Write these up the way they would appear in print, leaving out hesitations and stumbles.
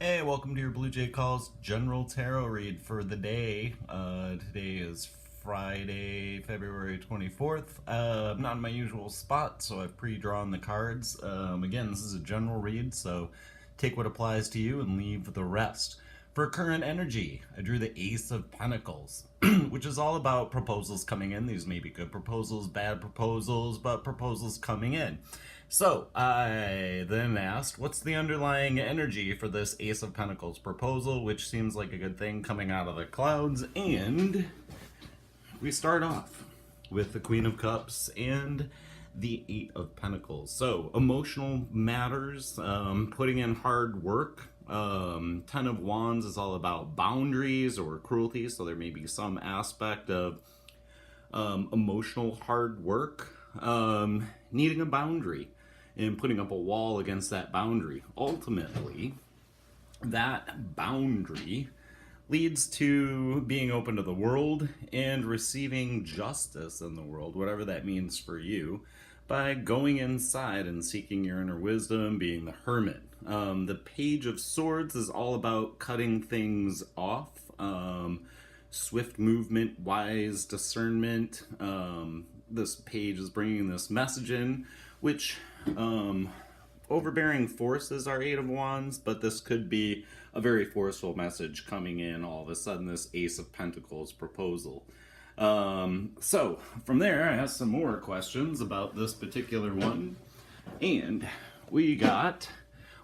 Hey, welcome to your Blue Jay Calls General Tarot read for the day. Today is Friday, February 24th. I'm not in my usual spot, so I've pre-drawn the cards. Again, this is a general read, so take what applies to you and leave the rest. For current energy, I drew the Ace of Pentacles, which is all about proposals coming in. These may be good proposals, bad proposals, but proposals coming in. So I then asked, what's the underlying energy for this Ace of Pentacles proposal, which seems like a good thing coming out of the clouds? And we start off with the Queen of Cups and the Eight of Pentacles. So emotional matters, putting in hard work. Ten of Wands is all about boundaries or cruelty, so there may be some aspect of emotional hard work, needing a boundary and putting up a wall against that boundary. Ultimately, that boundary leads to being open to the world and receiving justice in the world, whatever that means for you, by going inside and seeking your inner wisdom, being the hermit. The Page of Swords is all about cutting things off, swift movement, wise discernment. This page is bringing this message in, which overbearing forces are Eight of Wands, but this could be a very forceful message coming in all of a sudden, this Ace of Pentacles proposal. So from there, I asked some more questions about this particular one, and we got,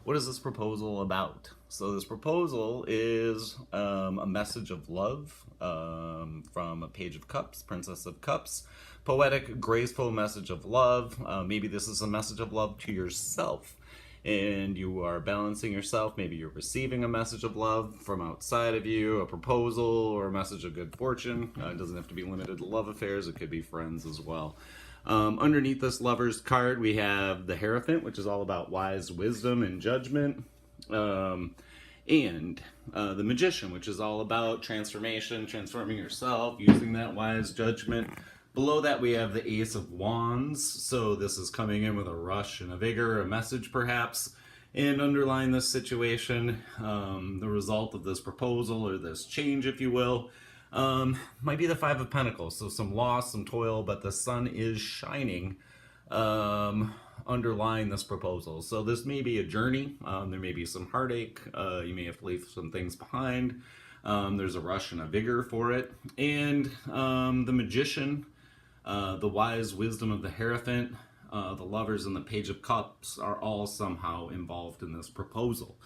what is this proposal about? So this proposal is a message of love from a Page of Cups, Princess of Cups. Poetic, graceful message of love. Maybe this is a message of love to yourself, and you are balancing yourself. Maybe you're receiving a message of love from outside of you, a proposal or a message of good fortune. It doesn't have to be limited to love affairs. It could be friends as well. Underneath this Lover's card, we have the Hierophant, which is all about wise wisdom and judgment. And the Magician, which is all about transformation, transforming yourself, using that wise judgment. Below that, we have the Ace of Wands. So this is coming in with a rush and a vigor, a message perhaps. And underlying this situation, the result of this proposal or this change, if you will, might be the Five of Pentacles. So some loss, some toil, but the sun is shining underlying this proposal. So this may be a journey. There may be some heartache. You may have to leave some things behind. There's a rush and a vigor for it. And the Magician, the wise wisdom of the Hierophant, the Lovers, and the Page of Cups are all somehow involved in this proposal.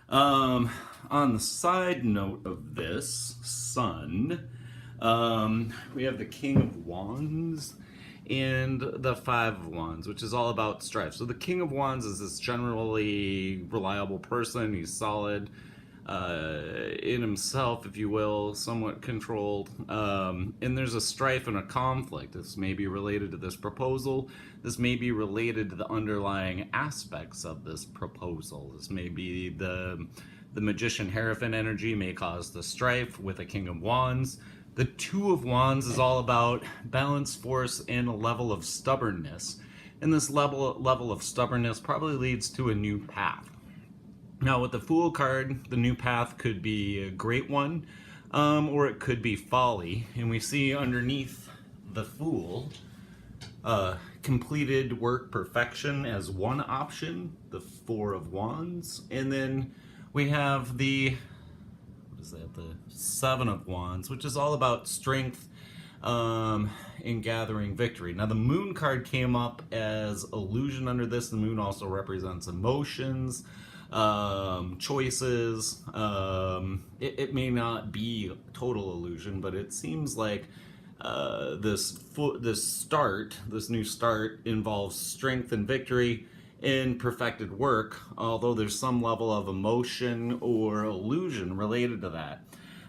On the side note of this, Sun, we have the King of Wands and the Five of Wands, which is all about strife. So the King of Wands is this generally reliable person. He's solid in himself, if you will, somewhat controlled. And there's a strife and a conflict. This may be related to this proposal. This may be related to the underlying aspects of this proposal. This may be the Magician Hierophant energy may cause the strife with a King of Wands. The Two of Wands is all about balance, force, and a level of stubbornness. And this level of stubbornness probably leads to a new path. Now, with the Fool card, the new path could be a great one, or it could be folly. And we see underneath the Fool, completed work perfection as one option, the Four of Wands. And then we have the Seven of Wands, which is all about strength in gathering victory. Now, the Moon card came up as illusion under this. The Moon also represents emotions, choices. It may not be total illusion, but it seems like this new start involves strength and victory in perfected work, although there's some level of emotion or illusion related to that.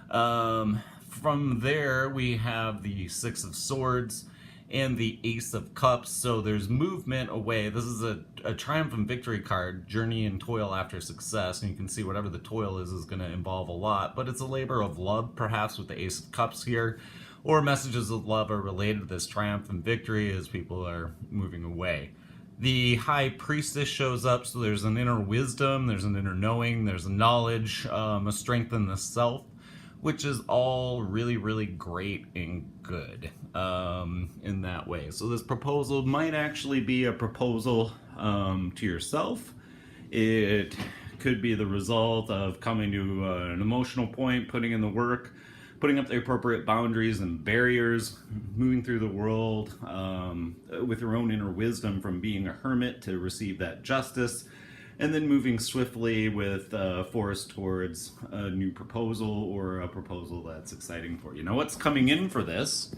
From there, we have the Six of Swords and the Ace of Cups. So there's movement away. This is a triumph and victory card, journey and toil after success. And you can see whatever the toil is going to involve a lot, but it's a labor of love, perhaps with the Ace of Cups here, or messages of love are related to this triumph and victory as people are moving away. The high priestess shows up, so there's an inner wisdom, there's an inner knowing, there's a knowledge, a strength in the self, which is all really, really great and good in that way. So this proposal might actually be a proposal to yourself. It could be the result of coming to an emotional point, putting in the work, putting up the appropriate boundaries and barriers, moving through the world with your own inner wisdom from being a hermit to receive that justice, and then moving swiftly with force towards a new proposal or a proposal that's exciting for you. Now, what's coming in for this?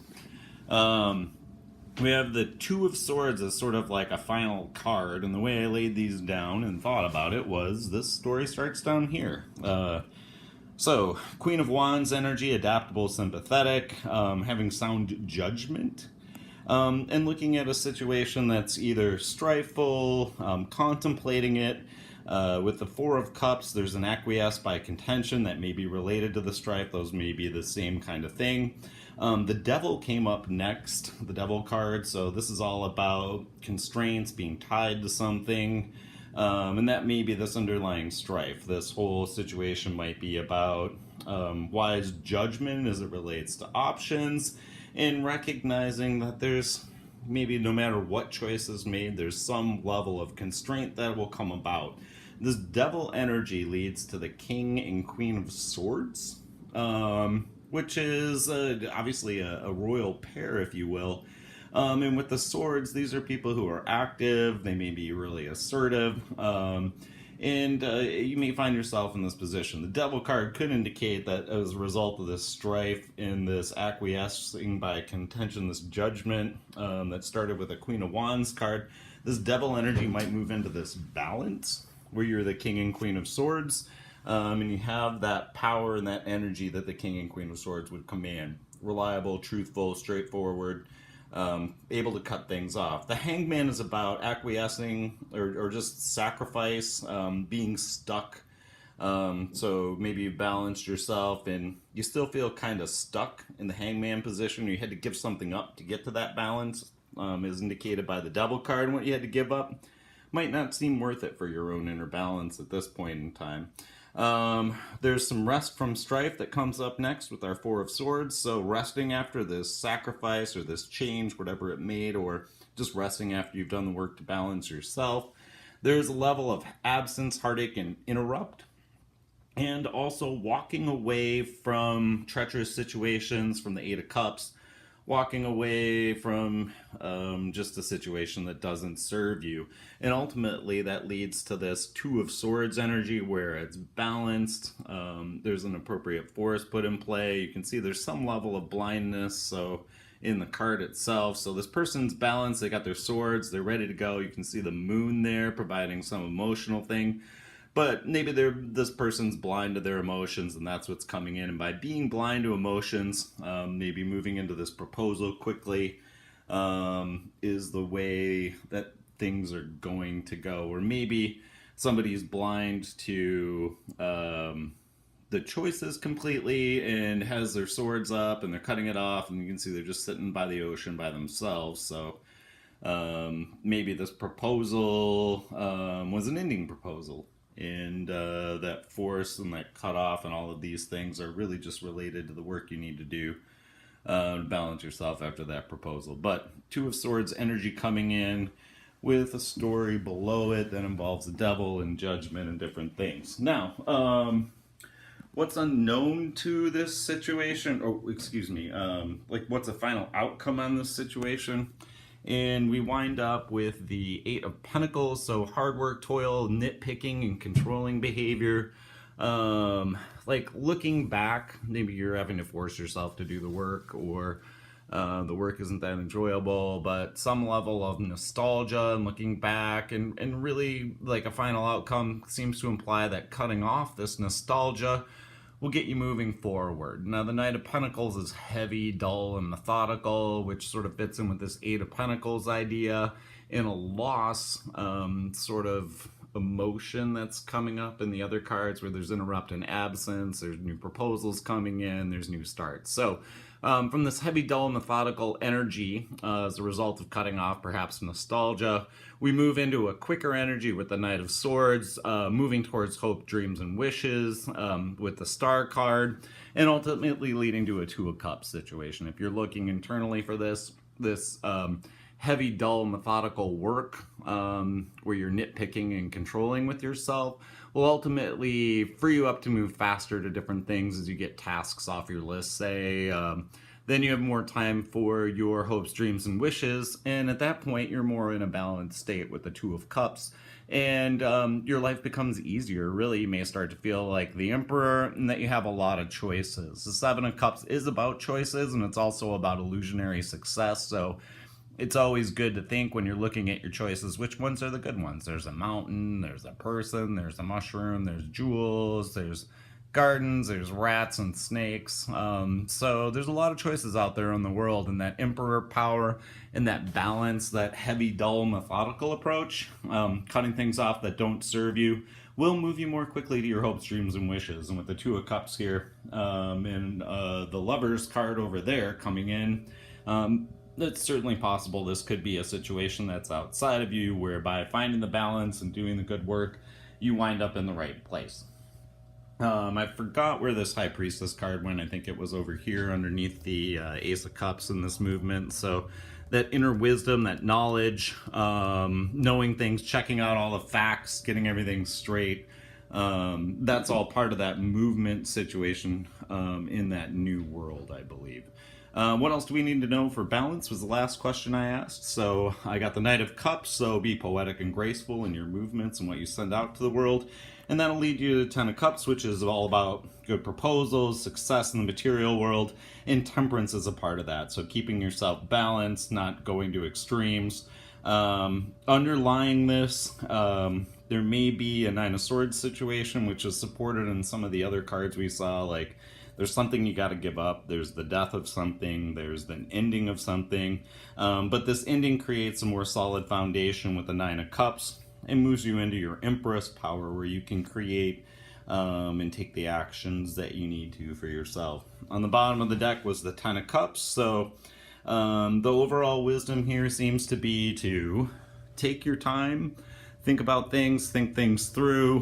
We have the Two of Swords as sort of like a final card, and the way I laid these down and thought about it was this story starts down here. So, Queen of Wands energy, adaptable, sympathetic, having sound judgment, and looking at a situation that's either strifeful, contemplating it. With the Four of Cups, there's an acquiesce by contention that may be related to the strife. Those may be the same kind of thing. The Devil came up next, the Devil card, so this is all about constraints, being tied to something. And that may be this underlying strife. This whole situation might be about wise judgment as it relates to options, and recognizing that there's maybe no matter what choice is made, there's some level of constraint that will come about. This Devil energy leads to the King and Queen of Swords, which is obviously a royal pair, if you will. And with the swords, these are people who are active, they may be really assertive, and you may find yourself in this position. The Devil card could indicate that as a result of this strife and this acquiescing by contention, this judgment that started with a Queen of Wands card, this Devil energy might move into this balance where you're the King and Queen of Swords, and you have that power and that energy that the King and Queen of Swords would command. Reliable, truthful, straightforward, able to cut things off. The Hangman is about acquiescing or just sacrifice, being stuck. So maybe you balanced yourself and you still feel kind of stuck in the Hangman position. You had to give something up to get to that balance, as indicated by the Devil card. And what you had to give up might not seem worth it for your own inner balance at this point in time. There's some rest from strife that comes up next with our Four of Swords. So resting after this sacrifice or this change, whatever it made, or just resting after you've done the work to balance yourself. There's a level of absence, heartache, and interrupt. And also walking away from treacherous situations, from the Eight of Cups, walking away from just a situation that doesn't serve you. And ultimately that leads to this Two of Swords energy where it's balanced. There's an appropriate force put in play. You can see there's some level of blindness so in the card itself. So this person's balanced, they got their swords, they're ready to go. You can see the moon there providing some emotional thing. But maybe this person's blind to their emotions, and that's what's coming in. And by being blind to emotions, maybe moving into this proposal quickly is the way that things are going to go. Or maybe somebody's blind to the choices completely and has their swords up and they're cutting it off, and you can see they're just sitting by the ocean by themselves. So maybe this proposal was an ending proposal. And that force and that cutoff and all of these things are really just related to the work you need to do to balance yourself after that proposal. But Two of Swords energy coming in with a story below it that involves the devil and judgment and different things. Now, what's unknown to this situation, or excuse me, like what's the final outcome on this situation? And we wind up with the Eight of Pentacles, so hard work, toil, nitpicking, and controlling behavior. Like looking back, maybe you're having to force yourself to do the work, or the work isn't that enjoyable, but some level of nostalgia and looking back, and really like a final outcome seems to imply that cutting off this nostalgia will get you moving forward. Now, the Knight of Pentacles is heavy, dull, and methodical, which sort of fits in with this Eight of Pentacles idea. And a loss sort of emotion that's coming up in the other cards, where there's interrupt and absence, there's new proposals coming in, there's new starts. So from this heavy, dull, methodical energy, as a result of cutting off perhaps nostalgia, we move into a quicker energy with the Knight of Swords, moving towards hope, dreams, and wishes with the Star card, and ultimately leading to a Two of Cups situation. If you're looking internally for this heavy, dull, methodical work where you're nitpicking and controlling with yourself will ultimately free you up to move faster to different things as you get tasks off your list, say. Then you have more time for your hopes, dreams, and wishes, and at that point you're more in a balanced state with the Two of Cups, and your life becomes easier. Really, you may start to feel like the Emperor, and that you have a lot of choices. The Seven of Cups is about choices, and it's also about illusionary success, so it's always good to think when you're looking at your choices, which ones are the good ones. There's a mountain, there's a person, there's a mushroom, there's jewels, there's gardens, there's rats and snakes. So there's a lot of choices out there in the world, and that Emperor power and that balance, that heavy, dull, methodical approach, cutting things off that don't serve you, will move you more quickly to your hopes, dreams, and wishes. And with the Two of Cups here and the Lovers card over there coming in, it's certainly possible this could be a situation that's outside of you, where by finding the balance and doing the good work, you wind up in the right place. I forgot where this High Priestess card went. I think it was over here underneath the Ace of Cups in this movement. So that inner wisdom, that knowledge, knowing things, checking out all the facts, getting everything straight, that's all part of that movement situation in that new world, I believe. What else do we need to know for balance was the last question I asked. So I got the Knight of Cups, so be poetic and graceful in your movements and what you send out to the world. And that'll lead you to Ten of Cups, which is all about good proposals, success in the material world, and temperance is a part of that. So keeping yourself balanced, not going to extremes. Underlying this, there may be a Nine of Swords situation, which is supported in some of the other cards we saw, like there's something you got to give up, there's the death of something, there's the ending of something, but this ending creates a more solid foundation with the Nine of Cups and moves you into your Empress power, where you can create and take the actions that you need to for yourself. On the bottom of the deck was the Ten of Cups, so the overall wisdom here seems to be to take your time, think about things, think things through.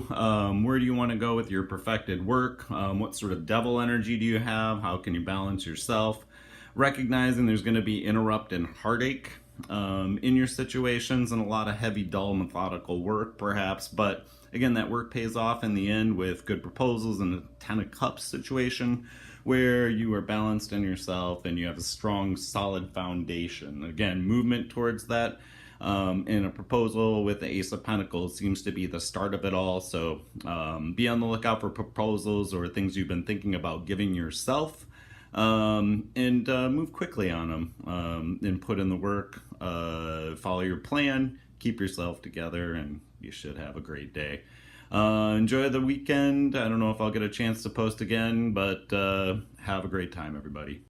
Where do you want to go with your perfected work? What sort of devil energy do you have? How can you balance yourself? Recognizing there's going to be interrupt and heartache in your situations, and a lot of heavy, dull, methodical work perhaps, but again, that work pays off in the end with good proposals and a Ten of Cups situation where you are balanced in yourself and you have a strong, solid foundation. Again, movement towards that in a proposal with the Ace of Pentacles seems to be the start of it all. So be on the lookout for proposals or things you've been thinking about giving yourself, and move quickly on them, and put in the work, follow your plan, keep yourself together, and you should have a great day. Enjoy the weekend. I don't know if I'll get a chance to post again, but have a great time, everybody.